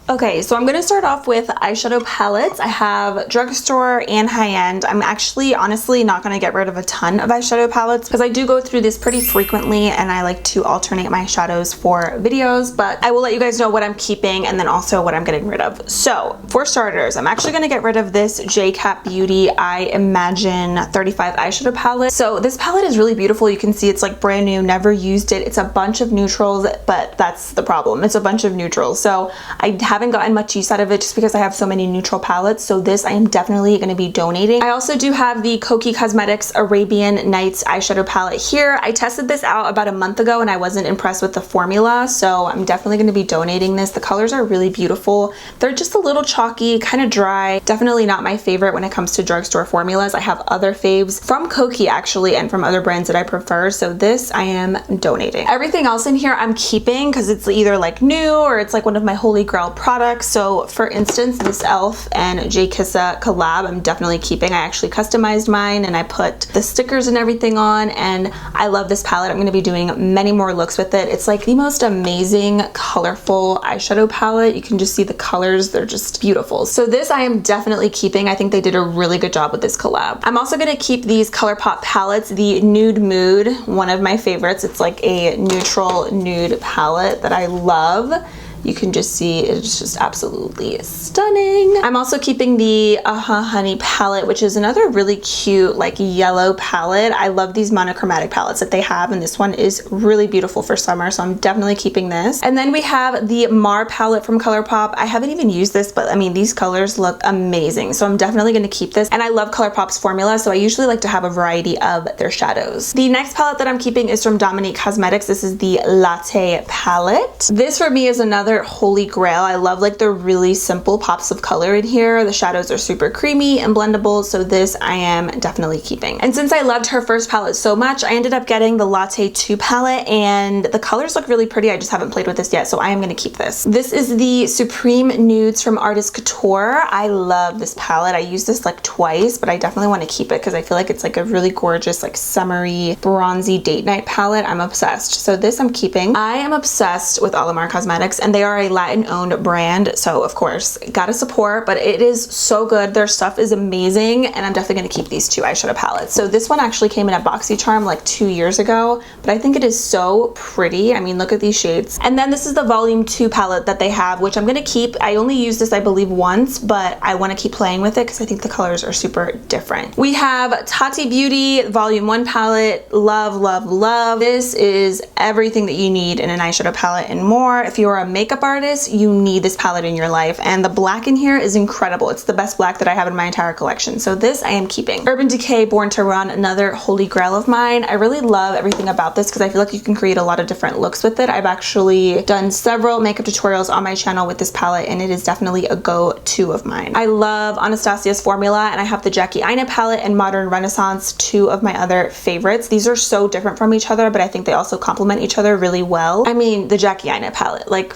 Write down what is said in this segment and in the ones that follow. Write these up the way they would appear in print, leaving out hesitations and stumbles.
Okay, so I'm gonna start off with eyeshadow palettes. I have drugstore and high-end. I'm actually honestly not gonna get rid of a ton of eyeshadow palettes because I do go through this pretty frequently and I like to alternate my shadows for videos, but I will let you guys know what I'm keeping and then also what I'm getting rid of. So for starters, I'm actually gonna get rid of this JCat Beauty I Imagine 35 eyeshadow palette. So this palette is really beautiful. You can see it's like brand new, never used it. It's a bunch of neutrals, but that's the problem. It's a bunch of neutrals. So I haven't gotten much use out of it just because I have so many neutral palettes. So this I am definitely going to be donating. I also do have the Koki Cosmetics Arabian Nights eyeshadow palette here. I tested this out about a month ago and I wasn't impressed with the formula, so I'm definitely going to be donating this. The colors are really beautiful. They're just a little chalky, kind of dry. Definitely not my favorite when it comes to drugstore formulas. I have other faves from Koki actually and from other brands that I prefer, so this I am donating. Everything else in here I'm keeping because it's either like new or it's like one of my holy grail products. So for instance, this e.l.f. and J. Kissa collab I'm definitely keeping. I actually customized mine and I put the stickers and everything on, and I love this palette. I'm going to be doing many more looks with it. It's like the most amazing colorful eyeshadow palette. You can just see the colors, they're just beautiful. So this I am definitely keeping. I think they did a really good job with this collab. I'm also going to keep these ColourPop palettes. The Nude Mood, one of my favorites. It's like a neutral nude palette that I love. You can just see it's just absolutely stunning. I'm also keeping the Honey palette, which is another really cute like yellow palette. I love these monochromatic palettes that they have, and this one is really beautiful for summer, so I'm definitely keeping this. And then we have the Mar palette from ColourPop. I haven't even used this, but I mean these colors look amazing, so I'm definitely going to keep this. And I love ColourPop's formula, so I usually like to have a variety of their shadows. The next palette that I'm keeping is from Dominique Cosmetics. This is the Latte palette. This for me is another holy grail. I love like the really simple pops of color in here. The shadows are super creamy and blendable, so this I am definitely keeping. And since I loved her first palette so much, I ended up getting the Latte 2 palette, and the colors look really pretty. I just haven't played with this yet, so I am going to keep this. This is the Supreme Nudes from Artist Couture. I love this palette. I used this like twice, but I definitely want to keep it because I feel like it's like a really gorgeous like summery bronzy date night palette. I'm obsessed. So this I'm keeping. I am obsessed with Alamar Cosmetics, and they are a Latin owned brand, so of course gotta support, but it is so good. Their stuff is amazing, and I'm definitely gonna keep these two eyeshadow palettes. So this one actually came in a BoxyCharm like 2 years ago, but I think it is so pretty. I mean, look at these shades. And then this is the Volume 2 palette that they have, which I'm gonna keep. I only used this I believe once, but I want to keep playing with it because I think the colors are super different. We have Tati Beauty Volume 1 palette. Love, love, love. This is everything that you need in an eyeshadow palette and more. If you are a makeup artist, you need this palette in your life, and the black in here is incredible. It's the best black that I have in my entire collection, so this I am keeping. Urban Decay Born to Run, another holy grail of mine. I really love everything about this because I feel like you can create a lot of different looks with it. I've actually done several makeup tutorials on my channel with this palette, and it is definitely a go-to of mine. I love Anastasia's formula, and I have the Jackie Aina palette and Modern Renaissance, two of my other favorites. These are so different from each other, but I think they also complement each other really well. I mean, the Jackie Aina palette, like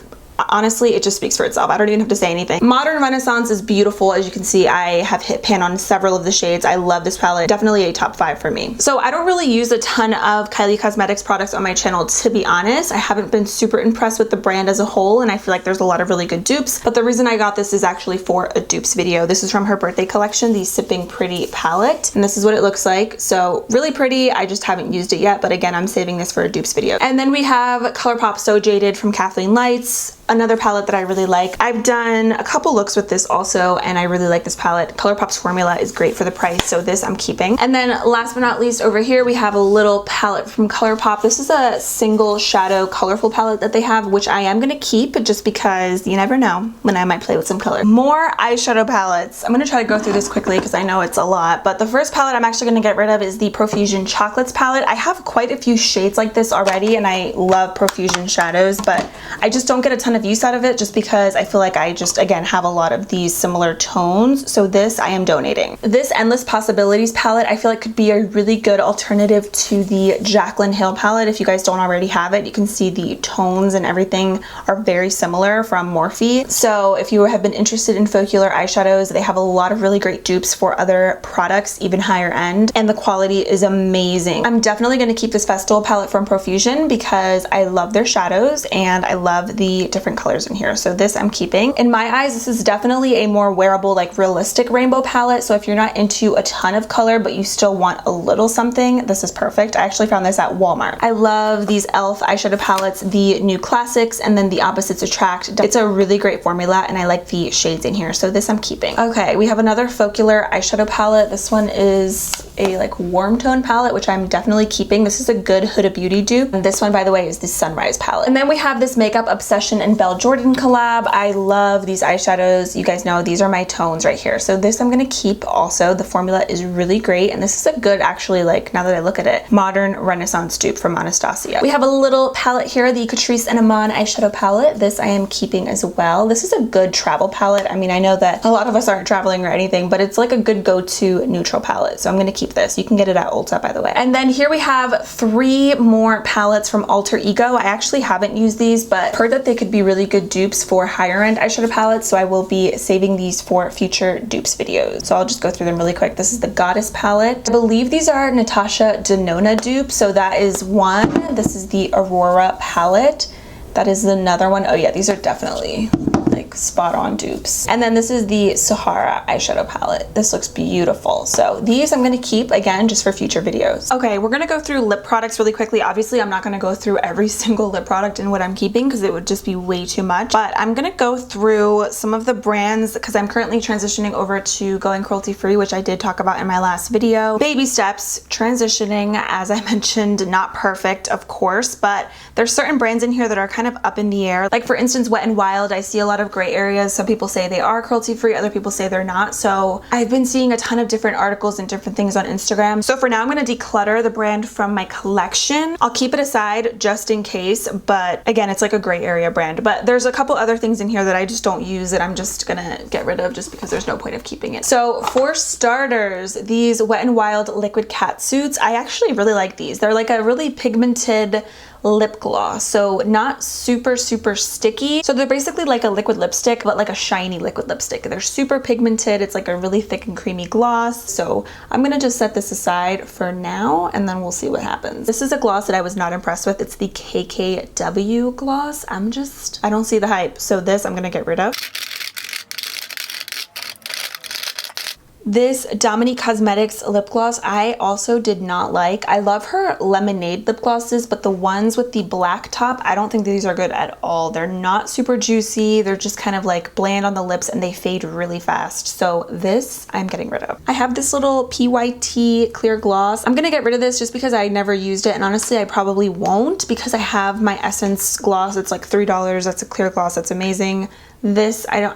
honestly, it just speaks for itself. I don't even have to say anything. Modern Renaissance is beautiful. As you can see, I have hit pan on several of the shades. I love this palette. Definitely a top 5 for me. So I don't really use a ton of Kylie Cosmetics products on my channel, to be honest. I haven't been super impressed with the brand as a whole, and I feel like there's a lot of really good dupes, but the reason I got this is actually for a dupes video. This is from her birthday collection, the Sipping Pretty palette, and this is what it looks like. So really pretty. I just haven't used it yet, but again, I'm saving this for a dupes video. And then we have ColourPop So Jaded from Kathleen Lights, another palette that I really like. I've done a couple looks with this also, and I really like this palette. ColourPop's formula is great for the price, so this I'm keeping. And then last but not least, over here we have a little palette from ColourPop. This is a single shadow colorful palette that they have, which I am gonna keep just because you never know when I might play with some color. More eyeshadow palettes. I'm gonna try to go through this quickly because I know it's a lot, but the first palette I'm actually gonna get rid of is the Profusion Chocolates palette. I have quite a few shades like this already, and I love Profusion shadows, but I just don't get a ton of use out of it just because I feel like I just again have a lot of these similar tones, so this I am donating. This Endless Possibilities palette I feel like could be a really good alternative to the Jaclyn Hill palette. If you guys don't already have it, you can see the tones and everything are very similar from Morphe. So if you have been interested in folklore eyeshadows, they have a lot of really great dupes for other products, even higher end, and the quality is amazing. I'm definitely going to keep this Festival palette from Profusion because I love their shadows and I love the different different colors in here. So this I'm keeping. In my eyes, this is definitely a more wearable, like realistic rainbow palette. So if you're not into a ton of color, but you still want a little something, this is perfect. I actually found this at Walmart. I love these e.l.f. eyeshadow palettes, the New Classics and then the Opposites Attract. It's a really great formula and I like the shades in here. So this I'm keeping. Okay, we have another Focular eyeshadow palette. This one is a like warm tone palette, which I'm definitely keeping. This is a good Huda Beauty dupe. And this one, by the way, is the Sunrise palette. And then we have this Makeup Obsession and Belle Jordan collab. I love these eyeshadows. You guys know these are my tones right here. So this I'm gonna keep also. The formula is really great. And this is a good, actually, like now that I look at it, modern Renaissance dupe from Anastasia. We have a little palette here, the Catrice and Iman eyeshadow palette. This I am keeping as well. This is a good travel palette. I mean, I know that a lot of us aren't traveling or anything, but it's like a good go-to neutral palette. So I'm gonna keep this. You can get it at Ulta, by the way. And then here we have 3 more palettes from Alter Ego. I actually haven't used these, but heard that they could be really good dupes for higher end eyeshadow palettes. So I will be saving these for future dupes videos. So I'll just go through them really quick. This is the Goddess palette. I believe these are Natasha Denona dupes. So that is one. This is the Aurora palette. That is another one. Oh yeah, these are definitely like spot on dupes. And then this is the Sahara eyeshadow palette. This looks beautiful. So these I'm gonna keep again just for future videos. Okay, we're gonna go through lip products really quickly. Obviously, I'm not gonna go through every single lip product and what I'm keeping because it would just be way too much. But I'm gonna go through some of the brands because I'm currently transitioning over to going cruelty free, which I did talk about in my last video. Baby steps, transitioning, as I mentioned, not perfect, of course, but there's certain brands in here that are kind of up in the air. Like for instance, Wet n Wild, I see a lot of gray areas. Some people say they are cruelty free, other people say they're not. So I've been seeing a ton of different articles and different things on Instagram. So for now, I'm gonna Declutter, the brand from my collection. I'll keep it aside just in case, but again, it's like a gray area brand. But there's a couple other things in here that I just don't use that I'm just gonna get rid of just because there's no point of keeping it. So for starters, these Wet n Wild liquid cat suits, I actually really like these. They're like a really pigmented lip gloss, so not super sticky. So they're basically like a liquid lipstick, but like a shiny liquid lipstick. They're super pigmented. It's like a really thick and creamy gloss. So I'm gonna just set this aside for now and then we'll see what happens. This is a gloss that I was not impressed with. It's the KKW gloss. I don't see the hype. So this I'm gonna get rid of. This Dominique Cosmetics lip gloss I also did not like. I love her lemonade lip glosses, but the ones with the black top, I don't think these are good at all. They're not super juicy. They're just kind of like bland on the lips and they fade really fast. So this I'm getting rid of. I have this little PYT clear gloss. I'm gonna get rid of this just because I never used it, and honestly I probably won't because I have my Essence gloss. It's like $3. That's a clear gloss. That's amazing. This, I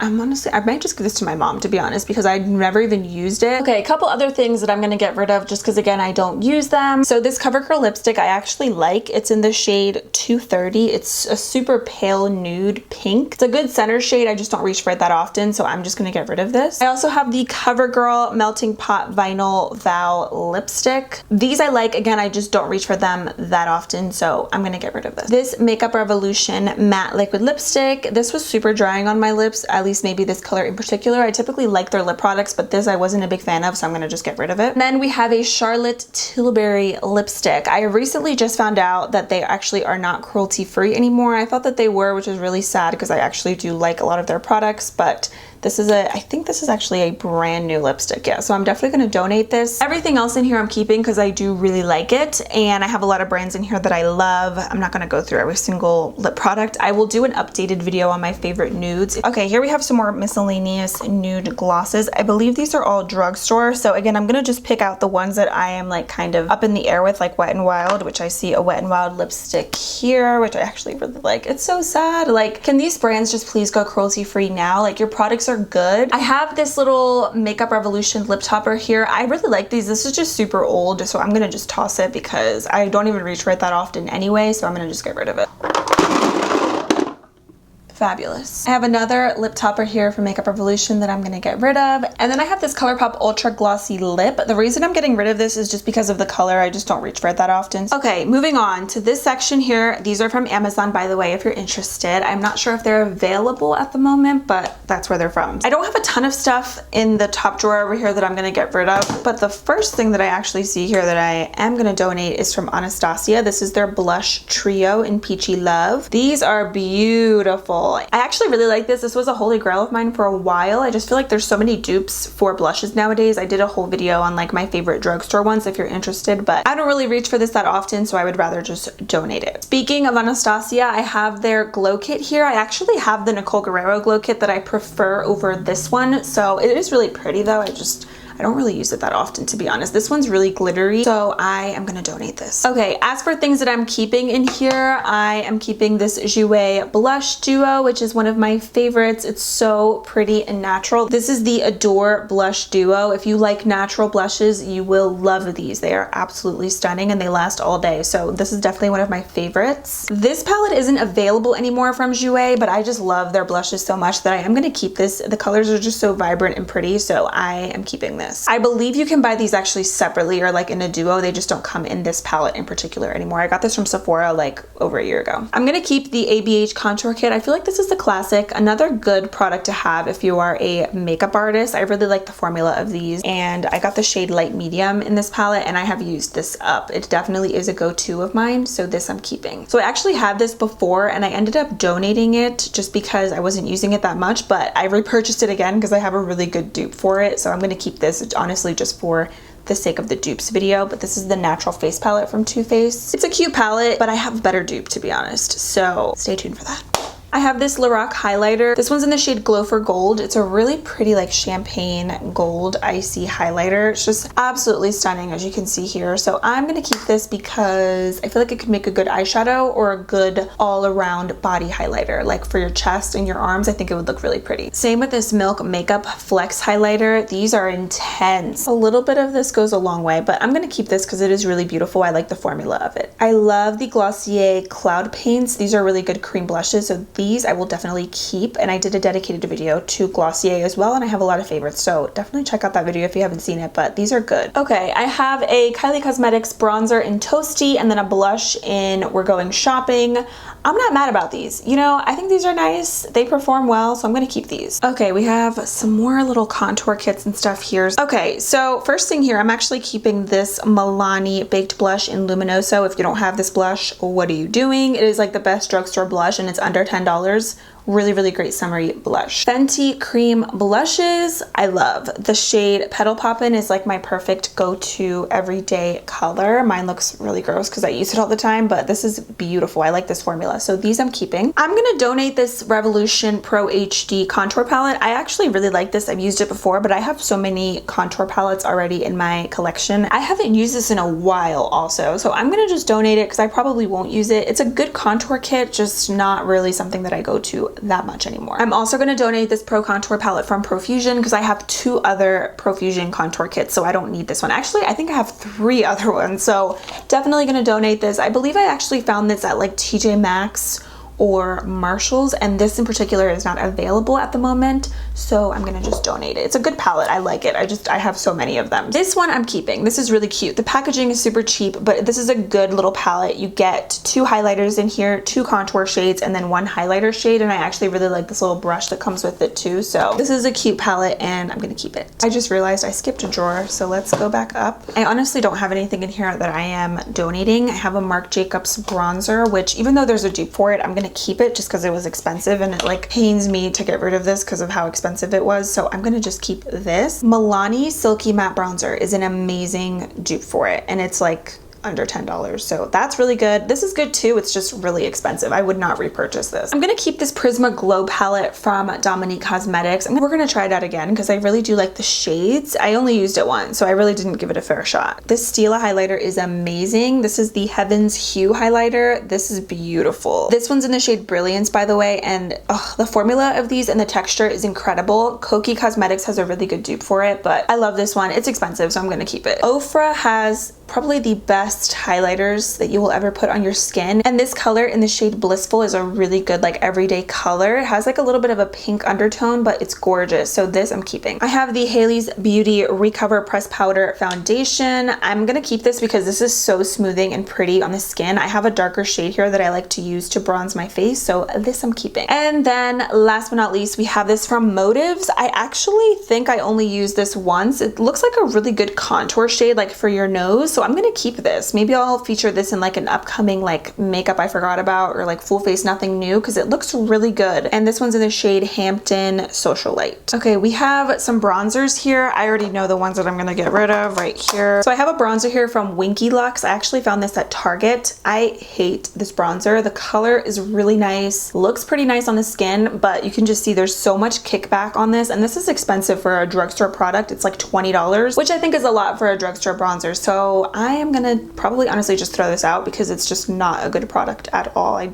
might just give this to my mom, to be honest, because I never even used it. Okay, a couple other things that I'm gonna get rid of just because again, I don't use them. So this CoverGirl lipstick I actually like. It's in the shade 230. It's a super pale nude pink. It's a good center shade. I just don't reach for it that often, so I'm just gonna get rid of this. I also have the CoverGirl Melting Pot Vinyl Vow lipstick. These I like. Again, I just don't reach for them that often, so I'm gonna get rid of this. This Makeup Revolution matte liquid lipstick. This was super drying on my lips, at least maybe this color in particular. I typically like their lip products, but this I wasn't a big fan of, so I'm gonna just get rid of it. And then we have a Charlotte Tilbury lipstick. I recently just found out that they actually are not cruelty free anymore. I thought that they were, which is really sad because I actually do like a lot of their products, but this is I think this is actually a brand new lipstick. Yeah, so I'm definitely gonna donate this. Everything else in here I'm keeping because I do really like it, and I have a lot of brands in here that I love. I'm not gonna go through every single lip product. I will do an updated video on my favorite nudes. Okay, here we have some more miscellaneous nude glosses. I believe these are all drugstore. So again, I'm gonna just pick out the ones that I am like kind of up in the air with, like Wet n Wild, which I see a Wet n Wild lipstick here, which I actually really like. It's so sad. Like, can these brands just please go cruelty free now? Like, your products are good. I have this little Makeup Revolution lip topper here. I really like these. This is just super old, so I'm gonna just toss it because I don't even reach for it that often anyway, so I'm gonna just get rid of it. Fabulous. I have another lip topper here from Makeup Revolution that I'm gonna get rid of. And then I have this ColourPop Ultra Glossy Lip. The reason I'm getting rid of this is just because of the color. I just don't reach for it that often. Okay, moving on to this section here. These are from Amazon, by the way, if you're interested. I'm not sure if they're available at the moment, but that's where they're from. I don't have a ton of stuff in the top drawer over here that I'm gonna get rid of, but the first thing that I actually see here that I am gonna donate is from Anastasia. This is their blush trio in Peachy Love. These are beautiful. beautiful. I actually really like this. This was a holy grail of mine for a while. I just feel like there's so many dupes for blushes nowadays. I did a whole video on like my favorite drugstore ones if you're interested, but I don't really reach for this that often, so I would rather just donate it. Speaking of Anastasia, I have their glow kit here. I actually have the Nicole Guerrero glow kit that I prefer over this one. So it is really pretty though. I don't really use it that often, to be honest. This one's really glittery, so I am gonna donate this. Okay, as for things that I'm keeping in here, I am keeping this Jouer Blush Duo, which is one of my favorites. It's so pretty and natural. This is the Adore Blush Duo. If you like natural blushes, you will love these. They are absolutely stunning and they last all day, so this is definitely one of my favorites. This palette isn't available anymore from Jouer, but I just love their blushes so much that I am gonna keep this. The colors are just so vibrant and pretty, so I am keeping this. I believe you can buy these actually separately or like in a duo. They just don't come in this palette in particular anymore. I got this from Sephora like over a year ago. I'm gonna keep the ABH contour kit. I feel like this is the classic. Another good product to have if you are a makeup artist. I really like the formula of these, and I got the shade light medium in this palette and I have used this up. It definitely is a go-to of mine, so this I'm keeping. So I actually had this before and I ended up donating it just because I wasn't using it that much, but I repurchased it again because I have a really good dupe for it, so I'm gonna keep this honestly just for the sake of the dupes video. But this is the Natural Face palette from Too Faced. It's a cute palette, but I have a better dupe, to be honest, so stay tuned for that. I have this Lorac highlighter. This one's in the shade Glow for Gold. It's a really pretty like champagne gold icy highlighter. It's just absolutely stunning, as you can see here. So I'm gonna keep this because I feel like it could make a good eyeshadow or a good all-around body highlighter. Like for your chest and your arms, I think it would look really pretty. Same with this Milk Makeup Flex highlighter. These are intense. A little bit of this goes a long way, but I'm gonna keep this because it is really beautiful. I like the formula of it. I love the Glossier Cloud Paints. These are really good cream blushes, so these I will definitely keep, and I did a dedicated video to Glossier as well, and I have a lot of favorites, so definitely check out that video if you haven't seen it, but these are good. Okay, I have a Kylie Cosmetics bronzer in Toasty and then a blush in We're Going Shopping. I'm not mad about these. You know, I think these are nice. They perform well, so I'm gonna keep these. Okay, we have some more little contour kits and stuff here. Okay, so first thing here, I'm actually keeping this Milani Baked Blush in Luminoso. If you don't have this blush, what are you doing? It is like the best drugstore blush and it's under $10. Really, really great summery blush. Fenty Cream Blushes, I love. The shade Petal Poppin' is like my perfect go-to everyday color. Mine looks really gross because I use it all the time, but this is beautiful. I like this formula, so these I'm keeping. I'm gonna donate this Revolution Pro HD contour palette. I actually really like this. I've used it before, but I have so many contour palettes already in my collection. I haven't used this in a while also, so I'm gonna just donate it because I probably won't use it. It's a good contour kit, just not really something that I go to that much anymore. I'm also going to donate this Pro Contour palette from Profusion because I have 2 other Profusion contour kits, so I don't need this one. Actually, I think I have 3 other ones, so definitely going to donate this. I believe I actually found this at like TJ Maxx or Marshalls, and this in particular is not available at the moment, so I'm gonna just donate it. It's a good palette. I like it. I have so many of them. This one I'm keeping. This is really cute. The packaging is super cheap, but this is a good little palette. You get 2 highlighters in here, 2 contour shades, and then 1 highlighter shade, and I actually really like this little brush that comes with it too, so this is a cute palette and I'm gonna keep it. I just realized I skipped a drawer, so let's go back up. I honestly don't have anything in here that I am donating. I have a Marc Jacobs bronzer, which even though there's a dupe for it, I'm gonna keep it just because it was expensive, and it like pains me to get rid of this because of how expensive it was, so I'm gonna just keep this. Milani Silky Matte Bronzer is an amazing dupe for it, and it's like under $10, so that's really good. This is good too, it's just really expensive. I would not repurchase this. I'm gonna keep this Prisma Glow palette from Dominique Cosmetics. We're gonna try that again because I really do like the shades. I only used it once, so I really didn't give it a fair shot. This Stila highlighter is amazing. This is the Heaven's Hue highlighter. This is beautiful. This one's in the shade Brilliance, by the way, and the formula of these and the texture is incredible. Koki Cosmetics has a really good dupe for it, but I love this one. It's expensive, so I'm gonna keep it. Ofra has probably the best highlighters that you will ever put on your skin, and this color in the shade Blissful is a really good like everyday color. It has like a little bit of a pink undertone, but it's gorgeous, so this I'm keeping. I have the Hailey's Beauty Recover Press Powder Foundation. I'm gonna keep this because this is so smoothing and pretty on the skin. I have a darker shade here that I like to use to bronze my face, so this I'm keeping. And then last but not least, we have this from Motives. I actually think I only used this once. It looks like a really good contour shade like for your nose, so I'm gonna keep this. Maybe I'll feature this in like an upcoming like makeup I forgot about, or like full face nothing new, because it looks really good. And this one's in the shade Hampton Socialite. Okay, we have some bronzers here. I already know the ones that I'm gonna get rid of right here. So I have a bronzer here from Winky Lux. I actually found this at Target. I hate this bronzer. The color is really nice, looks pretty nice on the skin, but you can just see there's so much kickback on this, and this is expensive for a drugstore product. It's like $20, which I think is a lot for a drugstore bronzer. So I am gonna probably honestly just throw this out because it's just not a good product at all. I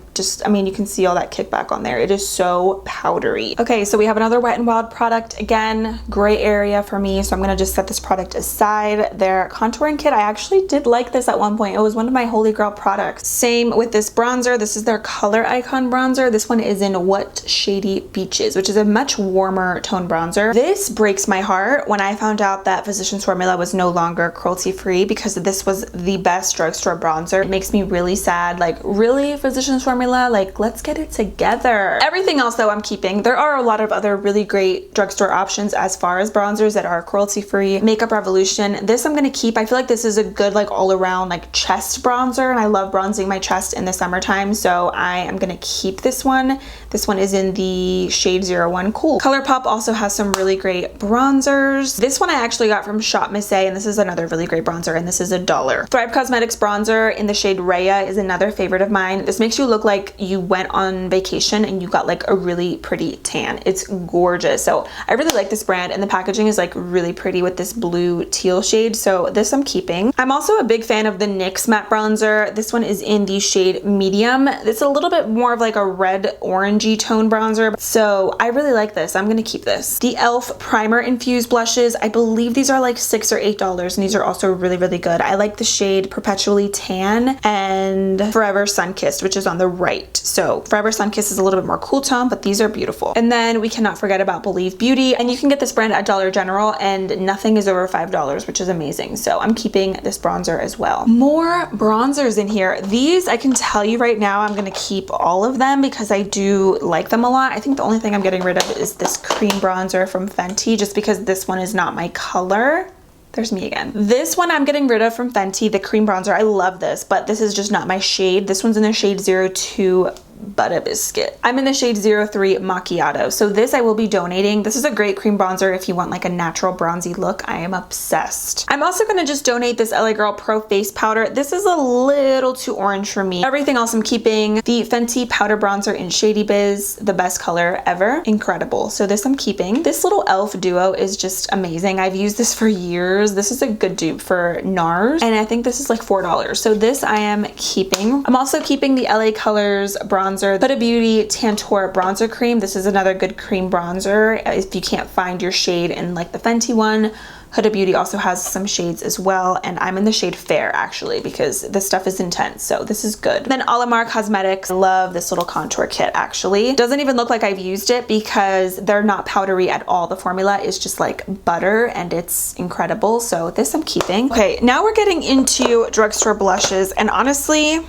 mean, you can see all that kickback on there. It is so powdery. Okay, so we have another Wet n Wild product. Again, gray area for me, so I'm gonna just set this product aside. Their contouring kit, I actually did like this at one point. It was one of my holy grail products. Same with this bronzer. This is their Color Icon bronzer. This one is in What Shady Beaches, which is a much warmer tone bronzer. This breaks my heart when I found out that Physicians Formula was no longer cruelty free, because this was the best drugstore bronzer. It makes me really sad. Like, really, Physicians Formula? Like, let's get it together. Everything else though I'm keeping. There are a lot of other really great drugstore options as far as bronzers that are cruelty free. Makeup Revolution, this I'm gonna keep. I feel like this is a good like all around like chest bronzer, and I love bronzing my chest in the summertime, so I am gonna keep this one. This one is in the shade 01 Cool. ColourPop also has some really great bronzers. This one I actually got from Shop Miss A, and this is another really great bronzer, and this is $1. Thrive Cosmetics bronzer in the shade Raya is another favorite of mine. This makes you look like you went on vacation and you got like a really pretty tan. It's gorgeous. So I really like this brand, and the packaging is like really pretty with this blue teal shade, so this I'm keeping. I'm also a big fan of the NYX matte bronzer. This one is in the shade Medium. It's a little bit more of like a red orangey tone bronzer, so I really like this. I'm gonna keep this. The e.l.f. primer infused blushes, I believe these are like $6 or $8, and these are also really good. I like the shade Perpetually Tan and Forever Sunkissed, which is on the right. So Forever Sunkissed is a little bit more cool tone, but these are beautiful. And then we cannot forget about Believe Beauty, and you can get this brand at Dollar General, and nothing is over $5, which is amazing. So I'm keeping this bronzer as well. More bronzers in here. These, I can tell you right now, I'm gonna keep all of them because I do like them a lot. I think the only thing I'm getting rid of is this cream bronzer from Fenty, just because this one is not my color. There's me again. This one I'm getting rid of from Fenty, the cream bronzer. I love this, but this is just not my shade. This one's in the shade 02 Butter Biscuit. I'm in the shade 03 Macchiato. So this I will be donating. This is a great cream bronzer if you want like a natural bronzy look. I am obsessed. I'm also gonna just donate this LA Girl Pro Face Powder. This is a little too orange for me. Everything else I'm keeping. The Fenty Powder Bronzer in Shady Biz, the best color ever. Incredible. So this I'm keeping. This little e.l.f. duo is just amazing. I've used this for years. This is a good dupe for NARS, and I think this is like $4. So this I am keeping. I'm also keeping the LA Colors bronzer, Huda Beauty Tantour bronzer cream. This is another good cream bronzer if you can't find your shade in like the Fenty one. Huda Beauty also has some shades as well, and I'm in the shade Fair actually because this stuff is intense, so this is good. Then Alamar Cosmetics, love this little contour kit actually. Doesn't even look like I've used it because they're not powdery at all. The formula is just like butter and it's incredible, so this I'm keeping. Okay, now we're getting into drugstore blushes, and honestly,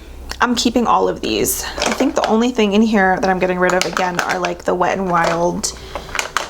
I'm keeping all of these. I think the only thing in here that I'm getting rid of again are like the Wet n Wild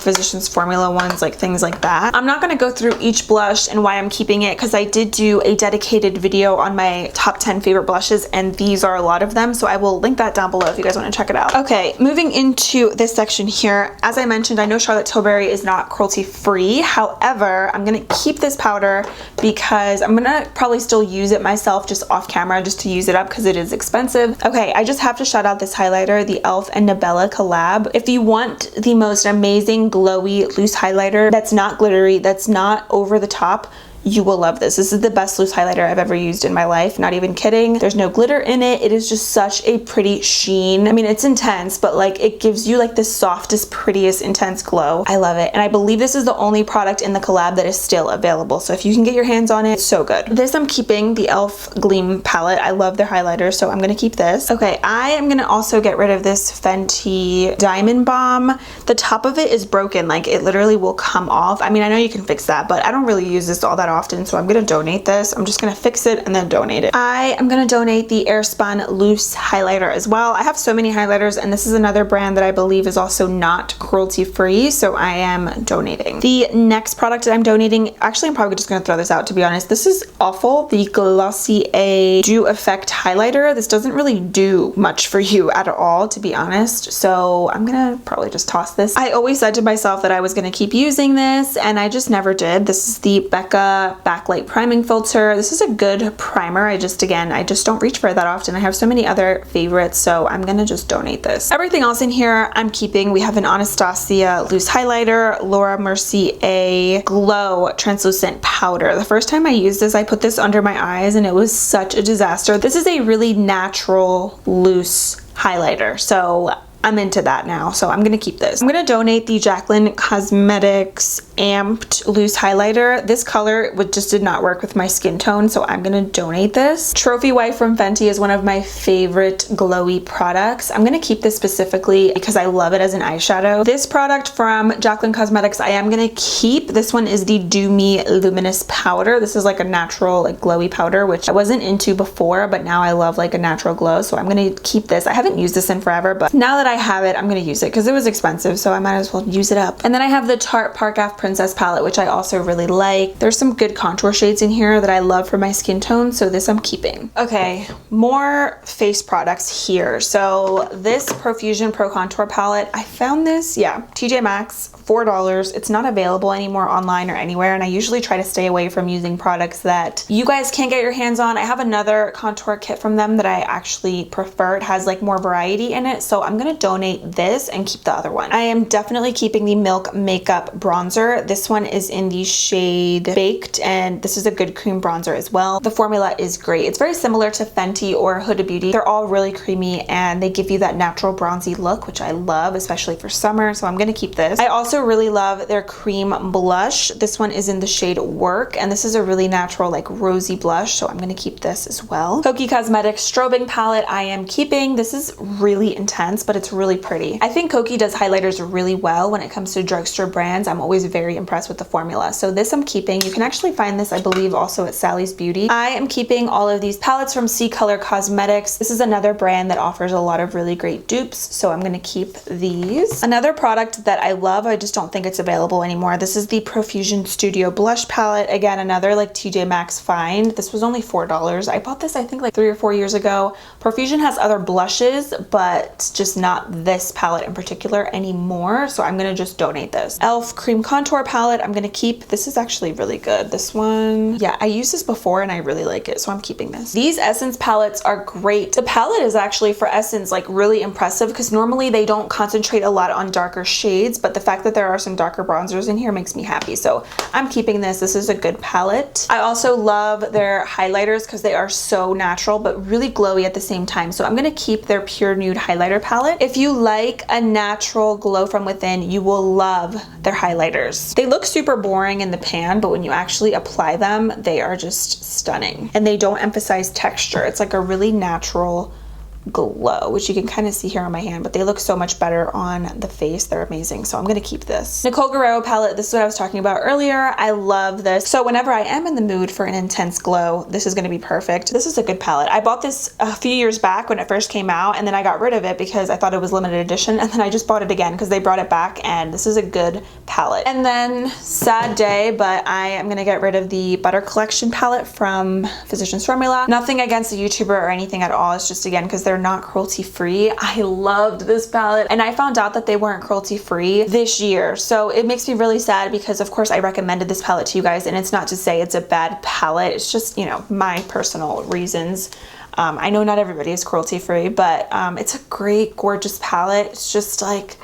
Physicians Formula ones, like things like that. I'm not gonna go through each blush and why I'm keeping it because I did do a dedicated video on my top 10 favorite blushes, and these are a lot of them, so I will link that down below if you guys want to check it out. Okay, moving into this section here. As I mentioned, I know Charlotte Tilbury is not cruelty free. However, I'm gonna keep this powder because I'm gonna probably still use it myself just off camera just to use it up because it is expensive. Okay, I just have to shout out this highlighter, the e.l.f. and Nabella collab. If you want the most amazing glowy loose highlighter that's not glittery, that's not over the top, you will love this. This is the best loose highlighter I've ever used in my life, not even kidding. There's no glitter in it. It is just such a pretty sheen. I mean, it's intense, but like it gives you like the softest, prettiest, intense glow. I love it. And I believe this is the only product in the collab that is still available. So if you can get your hands on it, it's so good. This I'm keeping, the e.l.f. Gleam palette. I love their highlighter, so I'm gonna keep this. Okay, I am gonna also get rid of this Fenty Diamond Bomb. The top of it is broken, like it literally will come off. I mean, I know you can fix that, but I don't really use this all that often, so I'm gonna donate this. I'm just gonna fix it and then donate it. I am gonna donate the Airspun loose highlighter as well. I have so many highlighters, and this is another brand that I believe is also not cruelty free, so I am donating. The next product that I'm donating, actually I'm probably just gonna throw this out, to be honest. This is awful, the Glossier Dew Effect highlighter. This doesn't really do much for you at all, to be honest, so I'm gonna probably just toss this. I always said to myself that I was gonna keep using this, and I just never did. This is the Becca Backlight Priming Filter. This is a good primer. I just don't reach for it that often. I have so many other favorites, so I'm gonna just donate this. Everything else in here I'm keeping. We have an Anastasia loose highlighter, Laura Mercier Glow translucent powder. The first time I used this, I put this under my eyes and it was such a disaster. This is a really natural loose highlighter, so I'm into that now, so I'm gonna keep this. I'm gonna donate the Jaclyn Cosmetics Amped Loose Highlighter. This color just did not work with my skin tone, so I'm gonna donate this. Trophy Wife from Fenty is one of my favorite glowy products. I'm gonna keep this specifically because I love it as an eyeshadow. This product from Jaclyn Cosmetics I am gonna keep. This one is the Do Me Luminous Powder. This is like a natural, like glowy powder, which I wasn't into before, but now I love like a natural glow, so I'm gonna keep this. I haven't used this in forever, but now that I have it, I'm gonna use it because it was expensive, so I might as well use it up. And then I have the Tarte Park Ave Princess palette, which I also really like. There's some good contour shades in here that I love for my skin tone, so this I'm keeping. Okay, more face products here. So this Profusion Pro Contour palette, I found this, yeah, TJ Maxx, $4. It's not available anymore online or anywhere, and I usually try to stay away from using products that you guys can't get your hands on. I have another contour kit from them that I actually prefer. It has like more variety in it, so I'm gonna donate this and keep the other one. I am definitely keeping the Milk Makeup Bronzer. This one is in the shade Baked, and this is a good cream bronzer as well. The formula is great. It's very similar to Fenty or Huda Beauty. They're all really creamy, and they give you that natural bronzy look, which I love, especially for summer, so I'm gonna keep this. I also really love their cream blush. This one is in the shade Work, and this is a really natural like rosy blush, so I'm gonna keep this as well. Kokie Cosmetics Strobing Palette I am keeping. This is really intense, but it's really pretty. I think Kokie does highlighters really well when it comes to drugstore brands. I'm always very impressed with the formula, so this I'm keeping. You can actually find this, I believe, also at Sally's Beauty. I am keeping all of these palettes from C Color Cosmetics. This is another brand that offers a lot of really great dupes, so I'm gonna keep these. Another product that I love, I just don't think it's available anymore. This is the Profusion Studio Blush Palette. Again, another like TJ Maxx find. This was only $4. I bought this I think like 3 or 4 years ago. Profusion has other blushes, but just not this palette in particular anymore, so I'm gonna just donate this. e.l.f. Cream Contour Palette I'm gonna keep. This is actually really good. This one, yeah, I used this before and I really like it, so I'm keeping this. These Essence palettes are great. The palette is actually for Essence like really impressive because normally they don't concentrate a lot on darker shades, but the fact that there are some darker bronzers in here makes me happy, so I'm keeping this. This is a good palette. I also love their highlighters because they are so natural but really glowy at the same time, so I'm gonna keep their Pure Nude highlighter palette. If you like a natural glow from within, you will love their highlighters. They look super boring in the pan, but when you actually apply them, they are just stunning, and they don't emphasize texture. It's like a really natural glow, which you can kind of see here on my hand, but they look so much better on the face. They're amazing, so I'm gonna keep this. Nicole Guerrero palette, this is what I was talking about earlier. I love this. So whenever I am in the mood for an intense glow, this is gonna be perfect. This is a good palette. I bought this a few years back when it first came out, and then I got rid of it because I thought it was limited edition, and then I just bought it again because they brought it back, and this is a good palette. And then sad day, but I am gonna get rid of the Butter Collection palette from Physicians Formula. Nothing against the YouTuber or anything at all. It's just, again, because they're not cruelty free. I loved this palette, and I found out that they weren't cruelty free this year, so it makes me really sad because of course I recommended this palette to you guys, and it's not to say it's a bad palette. It's just, you know, my personal reasons. I know not everybody is cruelty free, but it's a great, gorgeous palette. It's just like,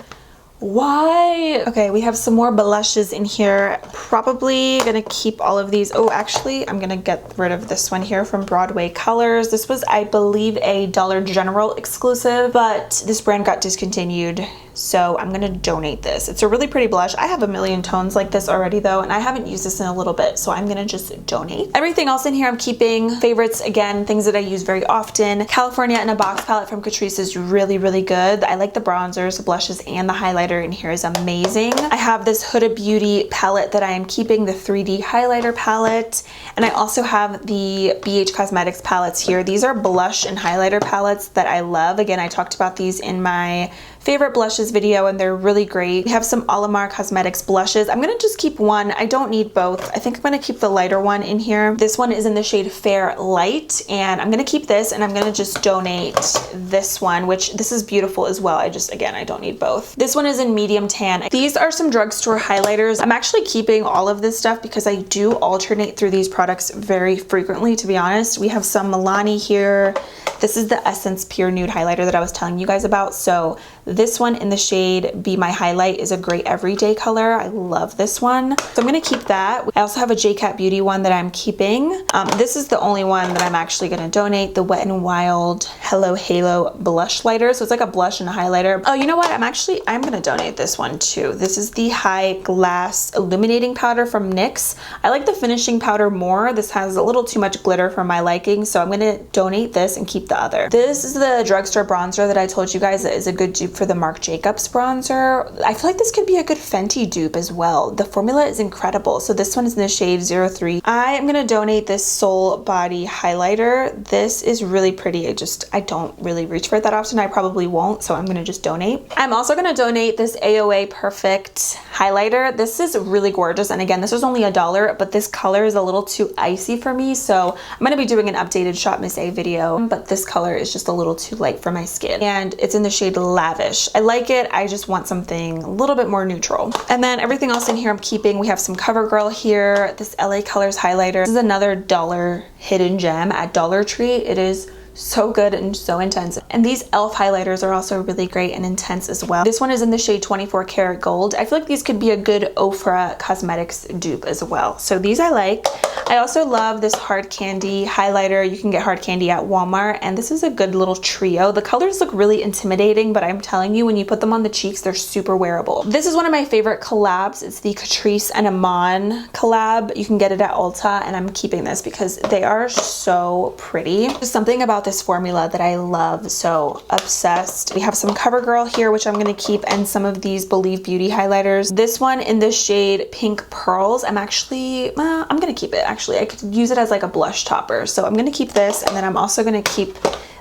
why? Okay, we have some more blushes in here. Probably gonna keep all of these. Oh, actually, I'm gonna get rid of this one here from Broadway Colors. This was, I believe, a Dollar General exclusive, but this brand got discontinued, so I'm gonna donate this. It's a really pretty blush. I have a million tones like this already though, and I haven't used this in a little bit, so I'm gonna just donate. Everything else in here I'm keeping. Favorites, again, things that I use very often. California in a Box palette from Catrice is really, really good. I like the bronzers, the blushes, and the highlighters. highlighter in here is amazing. I have this Huda Beauty palette that I am keeping, the 3D highlighter palette. And I also have the BH Cosmetics palettes here. These are blush and highlighter palettes that I love. Again, I talked about these in my favorite blushes video and they're really great. We have some Alamar Cosmetics blushes. I'm gonna just keep one. I don't need both. I think I'm gonna keep the lighter one in here. This one is in the shade Fair Light and I'm gonna keep this and I'm gonna just donate this one, which this is beautiful as well. Again, I don't need both. This one is in medium tan. These are some drugstore highlighters. I'm actually keeping all of this stuff because I do alternate through these products very frequently, to be honest. We have some Milani here. This is the Essence Pure Nude highlighter that I was telling you guys about. So this one in the shade Be My Highlight is a great everyday color. I love this one. So I'm gonna keep that. I also have a JCat Beauty one that I'm keeping. This is the only one that I'm actually gonna donate, the Wet n Wild Hello Halo blush lighter. So it's like a blush and a highlighter. Oh, you know what? I'm gonna donate this one too. This is the High Glass Illuminating Powder from NYX. I like the finishing powder more. This has a little too much glitter for my liking. So I'm gonna donate this and keep the other. This is the drugstore bronzer that I told you guys that is a good dupe for the Marc Jacobs bronzer. I feel like this could be a good Fenty dupe as well. The formula is incredible. So this one is in the shade 03. I am gonna donate this Soul Body highlighter. This is really pretty. I don't really reach for it that often. I probably won't, so I'm gonna just donate. I'm also gonna donate this AOA Perfect highlighter. This is really gorgeous, and again, this was only $1, but this color is a little too icy for me, so I'm gonna be doing an updated Shop Miss A video, but this color is just a little too light for my skin, and it's in the shade Lavish. I like it. I just want something a little bit more neutral. And then everything else in here I'm keeping. We have some CoverGirl here, this LA Colors highlighter. This is another $1 hidden gem at Dollar Tree. It is so good and so intense. And these e.l.f. highlighters are also really great and intense as well. This one is in the shade 24 Karat Gold. I feel like these could be a good Ofra Cosmetics dupe as well. So these I like. I also love this Hard Candy highlighter. You can get Hard Candy at Walmart, and this is a good little trio. The colors look really intimidating, but I'm telling you, when you put them on the cheeks, they're super wearable. This is one of my favorite collabs. It's the Catrice and Iman collab. You can get it at Ulta, and I'm keeping this because they are so pretty. There's something about this formula that I love, so obsessed. We have some CoverGirl here, which I'm gonna keep, and some of these Believe Beauty highlighters. This one in the shade Pink Pearls, I'm gonna keep it. Actually, I could use it as like a blush topper, so I'm gonna keep this, and then I'm also gonna keep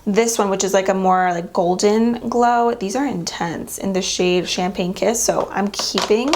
this one, which is like a more like golden glow. These are intense in the shade Champagne Kiss, so I'm keeping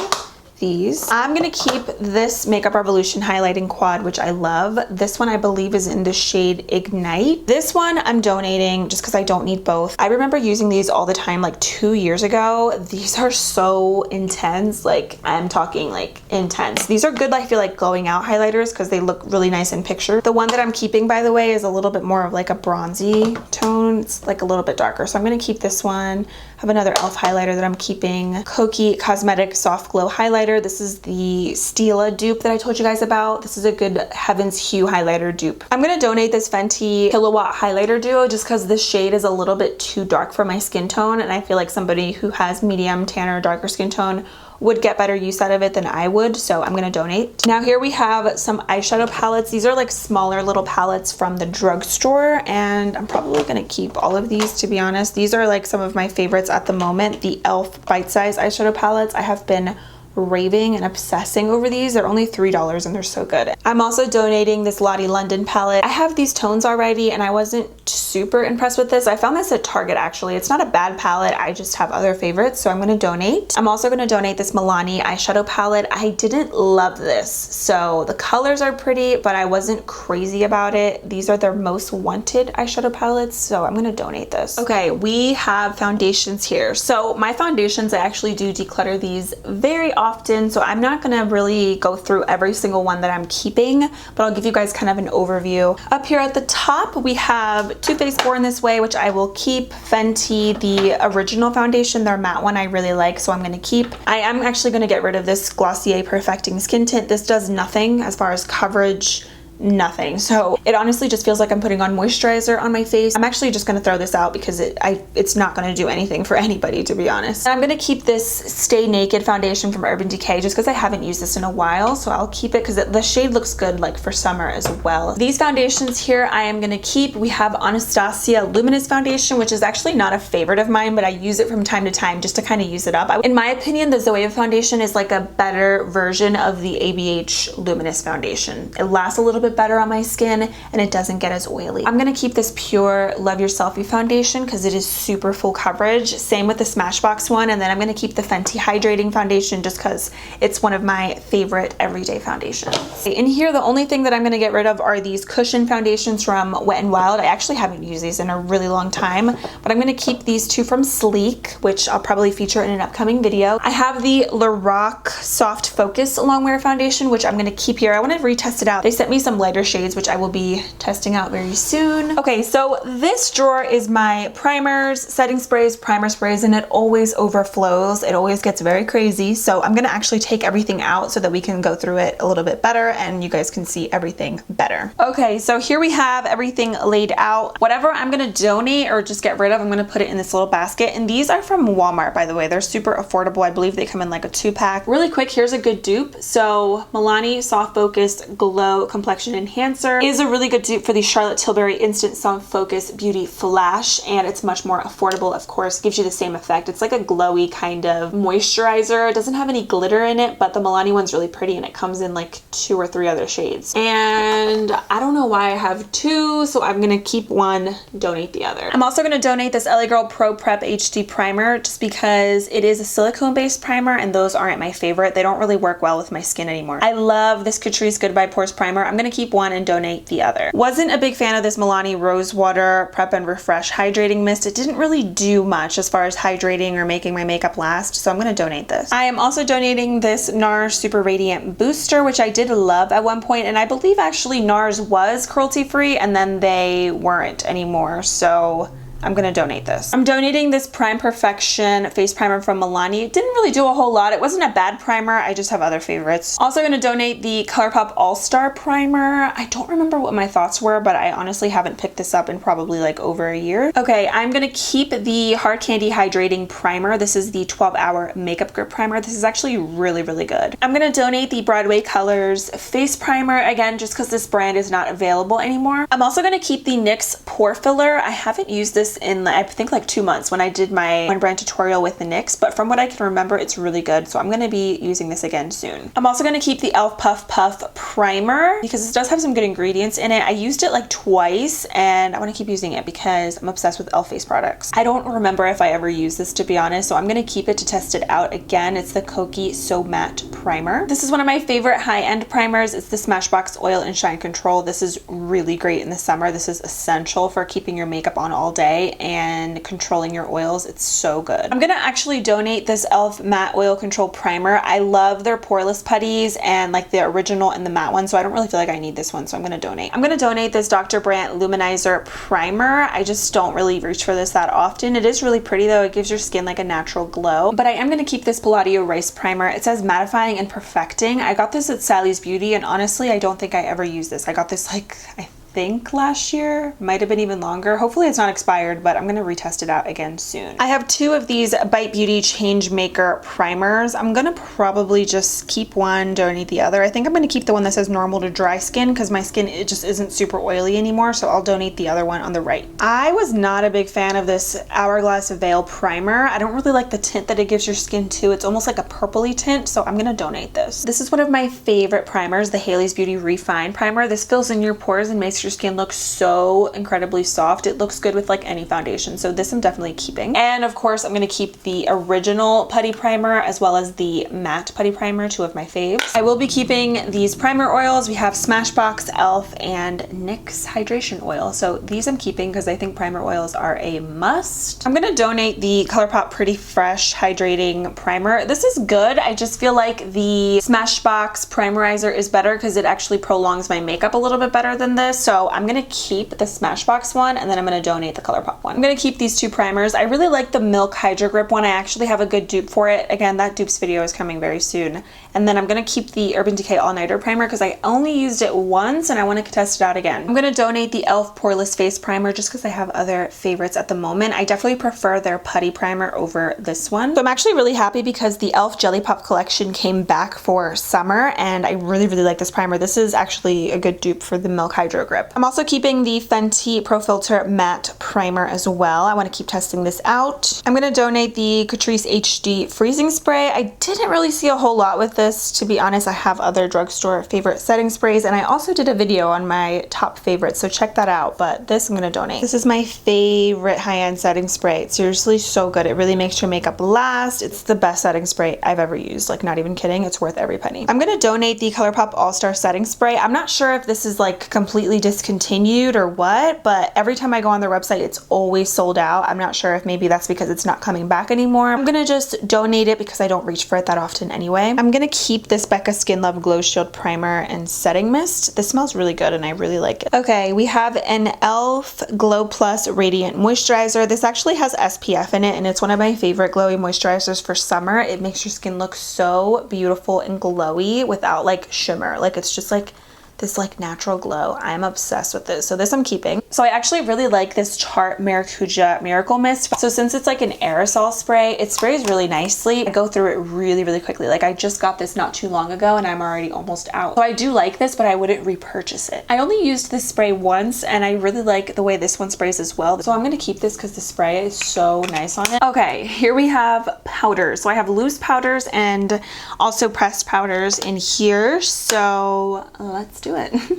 these. I'm gonna keep this Makeup Revolution highlighting quad, which I love. This one I believe is in the shade Ignite. This one I'm donating just because I don't need both. I remember using these all the time like 2 years ago. These are so intense. Like, I'm talking like intense. These are good, I feel like, going out highlighters because they look really nice in picture. The one that I'm keeping, by the way, is a little bit more of like a bronzy tone. It's like a little bit darker, so I'm gonna keep this one. I have another e.l.f. highlighter that I'm keeping. Kokie Cosmetic Soft Glow highlighter. This is the Stila dupe that I told you guys about. This is a good Heaven's Hue highlighter dupe. I'm gonna donate this Fenty Kilowatt highlighter duo just because this shade is a little bit too dark for my skin tone, and I feel like somebody who has medium tan or darker skin tone would get better use out of it than I would, so I'm gonna donate. Now here we have some eyeshadow palettes. These are like smaller little palettes from the drugstore, and I'm probably gonna keep all of these, to be honest. These are like some of my favorites at the moment. The e.l.f. Bite Size eyeshadow palettes. I have been raving and obsessing over these. They're only $3 and they're so good. I'm also donating this Lottie London palette. I have these tones already and I wasn't super impressed with this. I found this at Target actually. It's not a bad palette. I just have other favorites, so I'm gonna donate. I'm also gonna donate this Milani eyeshadow palette. I didn't love this. So the colors are pretty, but I wasn't crazy about it. These are their most wanted eyeshadow palettes, so I'm gonna donate this. Okay, we have foundations here. So my foundations, I actually do declutter these very often, so I'm not gonna really go through every single one that I'm keeping, but I'll give you guys kind of an overview. Up here at the top, we have Too Faced Born This Way, which I will keep. Fenty, the original foundation, their matte one, I really like, so I'm gonna keep. I am actually gonna get rid of this Glossier Perfecting Skin Tint. This does nothing as far as coverage, nothing. So it honestly just feels like I'm putting on moisturizer on my face. I'm actually just gonna throw this out because it's not gonna do anything for anybody, to be honest. And I'm gonna keep this Stay Naked foundation from Urban Decay just because I haven't used this in a while, so I'll keep it because the shade looks good like for summer as well. These foundations here I am gonna keep. We have Anastasia Luminous Foundation, which is actually not a favorite of mine, but I use it from time to time just to kind of use it up. In my opinion, the Zoeva foundation is like a better version of the ABH Luminous foundation. It lasts a little bit better on my skin and it doesn't get as oily. I'm gonna keep this Pure Love Your Selfie foundation because it is super full coverage. Same with the Smashbox one, and then I'm gonna keep the Fenty Hydrating foundation just because it's one of my favorite everyday foundations. In here, the only thing that I'm gonna get rid of are these cushion foundations from Wet n Wild. I actually haven't used these in a really long time, but I'm gonna keep these two from Sleek, which I'll probably feature in an upcoming video. I have the Lorac Soft Focus Longwear foundation, which I'm gonna keep here. I wanna retest it out. They sent me some lighter shades, which I will be testing out very soon. Okay, so this drawer is my primers, setting sprays, primer sprays, and it always overflows. It always gets very crazy. So I'm gonna actually take everything out so that we can go through it a little bit better and you guys can see everything better. Okay, so here we have everything laid out. Whatever I'm gonna donate or just get rid of, I'm gonna put it in this little basket. And these are from Walmart, by the way. They're super affordable. I believe they come in like a 2-pack. Really quick, here's a good dupe. So Milani Soft Focus Glow Complexion Enhancer is a really good dupe for the Charlotte Tilbury Instant Soft Focus Beauty Flash, and it's much more affordable, of course. Gives you the same effect. It's like a glowy kind of moisturizer. It doesn't have any glitter in it, but the Milani one's really pretty and it comes in like 2 or 3 other shades. And I don't know why I have 2, so I'm gonna keep one, donate the other. I'm also gonna donate this LA Girl Pro Prep HD Primer just because it is a silicone based primer and those aren't my favorite. They don't really work well with my skin anymore. I love this Catrice Goodbye Pores Primer. I'm gonna keep one and donate the other. Wasn't a big fan of this Milani Rose Water Prep and Refresh Hydrating Mist. It didn't really do much as far as hydrating or making my makeup last, so I'm gonna donate this. I am also donating this NARS Super Radiant Booster, which I did love at one point, and I believe actually NARS was cruelty free and then they weren't anymore, so I'm gonna donate this. I'm donating this Prime Perfection face primer from Milani. It didn't really do a whole lot. It wasn't a bad primer. I just have other favorites. Also gonna donate the ColourPop All-Star Primer. I don't remember what my thoughts were, but I honestly haven't picked this up in probably like over a year. Okay, I'm gonna keep the Hard Candy Hydrating Primer. This is the 12-hour makeup grip primer. This is actually really, really good. I'm gonna donate the Broadway Colors Face Primer, again, just because this brand is not available anymore. I'm also gonna keep the NYX Pore Filler. I haven't used this in I think like 2 months when I did my one brand tutorial with the NYX, but from what I can remember, it's really good, so I'm gonna be using this again soon. I'm also gonna keep the e.l.f. Puff Puff Primer because this does have some good ingredients in it. I used it like twice and I want to keep using it because I'm obsessed with e.l.f. face products. I don't remember if I ever used this, to be honest, so I'm gonna keep it to test it out again. It's the Kokie So Matte Primer. This is one of my favorite high-end primers. It's the Smashbox Oil and Shine Control. This is really great in the summer. This is essential for keeping your makeup on all day and controlling your oils. It's so good. I'm gonna actually donate this e.l.f. Matte Oil Control Primer. I love their poreless putties and like the original and the matte one, so I don't really feel like I need this one, so I'm gonna donate. I'm gonna donate this Dr. Brandt Luminizer Primer. I just don't really reach for this that often. It is really pretty though. It gives your skin like a natural glow, but I am gonna keep this Palladio Rice Primer. It says mattifying and perfecting. I got this at Sally's Beauty and honestly, I don't think I ever used this. I got this like, I think last year, might have been even longer. Hopefully it's not expired, but I'm gonna retest it out again soon. I have 2 of these Bite Beauty Change Maker primers. I'm gonna probably just keep one, donate the other. I think I'm gonna keep the one that says normal to dry skin because my skin, it just isn't super oily anymore, so I'll donate the other one on the right. I was not a big fan of this Hourglass Veil Primer. I don't really like the tint that it gives your skin too. It's almost like a purpley tint, so I'm gonna donate this. This is one of my favorite primers, the Hailey's Beauty Refine Primer. This fills in your pores and makes your skin looks so incredibly soft. It looks good with like any foundation, so this I'm definitely keeping. And of course I'm going to keep the original putty primer as well as the matte putty primer, 2 of my faves. I will be keeping these primer oils. We have Smashbox, e.l.f. and NYX hydration oil, so these I'm keeping because I think primer oils are a must. I'm going to donate the ColourPop Pretty Fresh Hydrating Primer. This is good. I just feel like the Smashbox Primerizer is better because it actually prolongs my makeup a little bit better than this, so So I'm gonna keep the Smashbox one, and then I'm gonna donate the ColourPop one. I'm gonna keep these two primers. I really like the Milk Hydro Grip one. I actually have a good dupe for it. Again, that dupes video is coming very soon. And then I'm gonna keep the Urban Decay All Nighter primer because I only used it once and I want to test it out again. I'm gonna donate the e.l.f. Poreless Face Primer just because I have other favorites at the moment. I definitely prefer their putty primer over this one. So I'm actually really happy because the e.l.f. Jelly Pop collection came back for summer and I really like this primer. This is actually a good dupe for the Milk Hydro Grip. I'm also keeping the Fenty Pro Filter Matte Primer as well. I want to keep testing this out. I'm gonna donate the Catrice HD Freezing Spray. I didn't really see a whole lot with this, to be honest. I have other drugstore favorite setting sprays, and I also did a video on my top favorites, so check that out, but this I'm gonna donate. This is my favorite high-end setting spray. It's seriously so good. It really makes your makeup last. It's the best setting spray I've ever used, like not even kidding. It's worth every penny. I'm gonna donate the ColourPop All-Star Setting Spray. I'm not sure if this is like completely discontinued or what, but every time I go on their website, it's always sold out. I'm not sure if maybe that's because it's not coming back anymore. I'm gonna just donate it because I don't reach for it that often anyway. I'm gonna keep this Becca Skin Love Glow Shield Primer and Setting Mist. This smells really good and I really like it. Okay, we have an e.l.f. Glow Plus Radiant Moisturizer. This actually has SPF in it and it's one of my favorite glowy moisturizers for summer. It makes your skin look so beautiful and glowy without like shimmer. Like it's just like this like natural glow. I'm obsessed with this. So this I'm keeping. So I actually really like this Tarte Maracuja Miracle Mist. So since it's like an aerosol spray, it sprays really nicely. I go through it really quickly. Like I just got this not too long ago and I'm already almost out. So I do like this, but I wouldn't repurchase it. I only used this spray once and I really like the way this one sprays as well. So I'm gonna keep this because the spray is so nice on it. Okay, here we have powders. So I have loose powders and also pressed powders in here. So let's do it.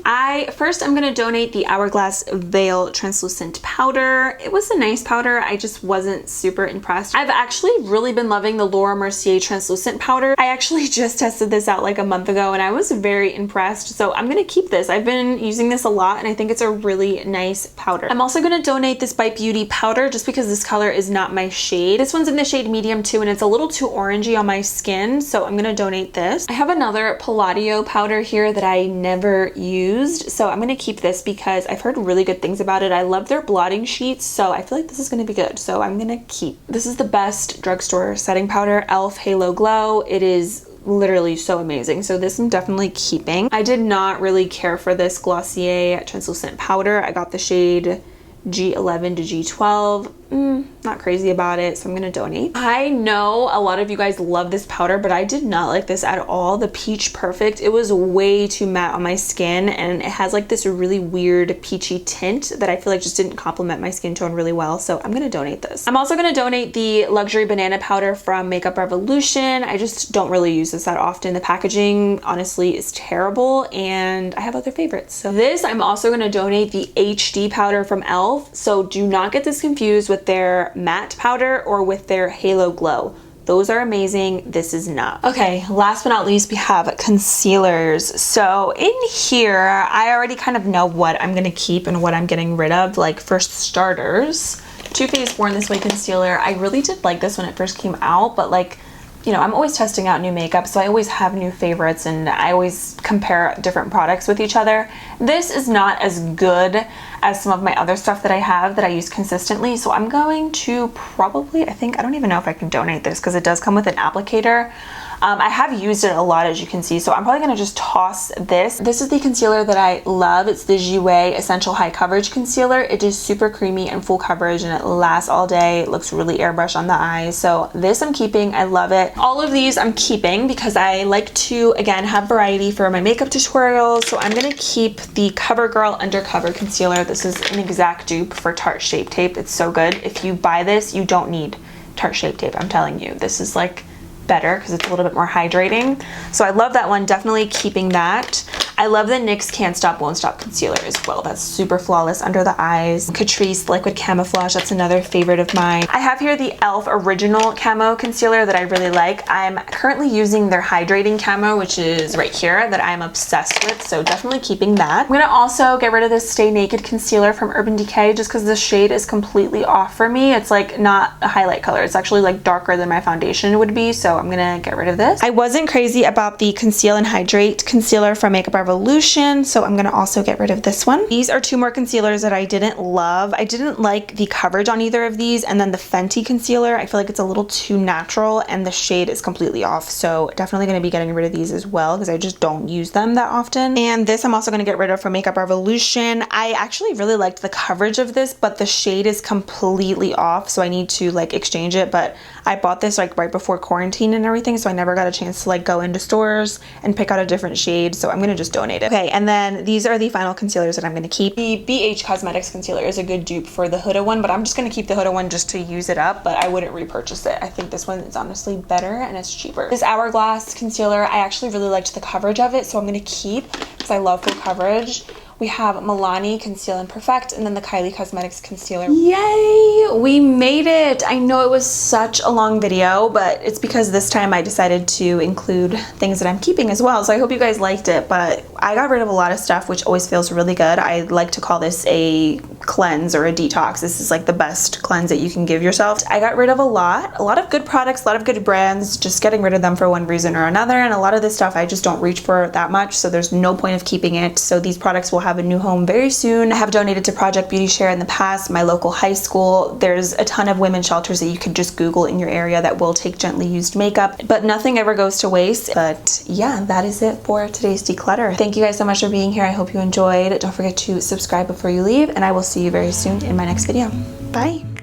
I'm gonna donate the Hourglass Veil Translucent Powder. It was a nice powder. I just wasn't super impressed. I've actually really been loving the Laura Mercier Translucent Powder. I actually just tested this out like a month ago and I was very impressed. So I'm gonna keep this. I've been using this a lot and I think it's a really nice powder. I'm also gonna donate this Bite Beauty powder just because this color is not my shade. This one's in the shade medium too and it's a little too orangey on my skin. So I'm gonna donate this. I have another Palladio powder here that I never used, so I'm gonna keep this because I've heard really good things about it. I love their blotting sheets, so I feel like this is gonna be good, so I'm gonna keep. This is the best drugstore setting powder, e.l.f. Halo Glow. It is literally so amazing, so this I'm definitely keeping. I did not really care for this Glossier translucent powder. I got the shade G11 to G12. Not crazy about it, so I'm gonna donate. I know a lot of you guys love this powder, but I did not like this at all. The Peach Perfect, it was way too matte on my skin and it has like this really weird peachy tint that I feel like just didn't complement my skin tone really well, so I'm gonna donate this. I'm also gonna donate the Luxury Banana Powder from Makeup Revolution. I just don't really use this that often. The packaging honestly is terrible and I have other favorites. So this, I'm also gonna donate the HD powder from e.l.f. So do not get this confused with their matte powder or with their Halo Glow. Those are amazing. This is not. Okay, last but not least, we have concealers. So in here, I already kind of know what I'm gonna keep and what I'm getting rid of. Like for starters, Too Faced Born This Way concealer. I really did like this when it first came out, but like, you know, I'm always testing out new makeup, so I always have new favorites and I always compare different products with each other. This is not as good as some of my other stuff that I have that I use consistently, so I'm going to probably, I don't even know if I can donate this because it does come with an applicator. I have used it a lot, as you can see, so I'm probably gonna just toss this. This is the concealer that I love. It's the Jouer Essential High Coverage Concealer. It is super creamy and full coverage and it lasts all day. It looks really airbrush on the eyes. So this I'm keeping, I love it. All of these I'm keeping because I like to, again, have variety for my makeup tutorials. So I'm gonna keep the CoverGirl Undercover Concealer. This is an exact dupe for Tarte Shape Tape. It's so good. If you buy this, you don't need Tarte Shape Tape, I'm telling you. This is like better because it's a little bit more hydrating. So I love that one, definitely keeping that. I love the NYX Can't Stop Won't Stop concealer as well. That's super flawless under the eyes. Catrice Liquid Camouflage, that's another favorite of mine. I have here the e.l.f. Original Camo Concealer that I really like. I'm currently using their Hydrating Camo, which is right here, that I'm obsessed with, so definitely keeping that. I'm gonna also get rid of this Stay Naked Concealer from Urban Decay just because the shade is completely off for me. It's like not a highlight color. It's actually like darker than my foundation would be, so I'm gonna get rid of this. I wasn't crazy about the Conceal and Hydrate Concealer from Makeup Revolution, so I'm gonna also get rid of this one. These are two more concealers that I didn't love. I didn't like the coverage on either of these, and then the Fenty concealer, I feel like it's a little too natural and the shade is completely off, so definitely gonna be getting rid of these as well because I just don't use them that often. And this I'm also gonna get rid of from Makeup Revolution. I actually really liked the coverage of this, but the shade is completely off, so I need to like exchange it, but I bought this like right before quarantine and everything, so I never got a chance to like go into stores and pick out a different shade, so I'm gonna just donate it. Okay, and then these are the final concealers that I'm gonna keep. The BH Cosmetics concealer is a good dupe for the Huda one, but I'm just gonna keep the Huda one just to use it up, but I wouldn't repurchase it. I think this one is honestly better and it's cheaper. This Hourglass concealer, I actually really liked the coverage of it, so I'm gonna keep because I love full coverage. We have Milani Conceal and Perfect, and then the Kylie Cosmetics concealer. Yay! We made it! I know it was such a long video, but it's because this time I decided to include things that I'm keeping as well, so I hope you guys liked it, but I got rid of a lot of stuff, which always feels really good. I like to call this a cleanse or a detox. This is like the best cleanse that you can give yourself. I got rid of a lot of good products, a lot of good brands, just getting rid of them for one reason or another, and a lot of this stuff I just don't reach for that much, so there's no point of keeping it. So these products will have a new home very soon. I have donated to Project Beauty Share in the past, my local high school. There's a ton of women's shelters that you could just Google in your area that will take gently used makeup, but nothing ever goes to waste. But yeah, that is it for today's declutter. Thank you guys so much for being here. I hope you enjoyed. Don't forget to subscribe before you leave, and I will see you very soon in my next video. Bye.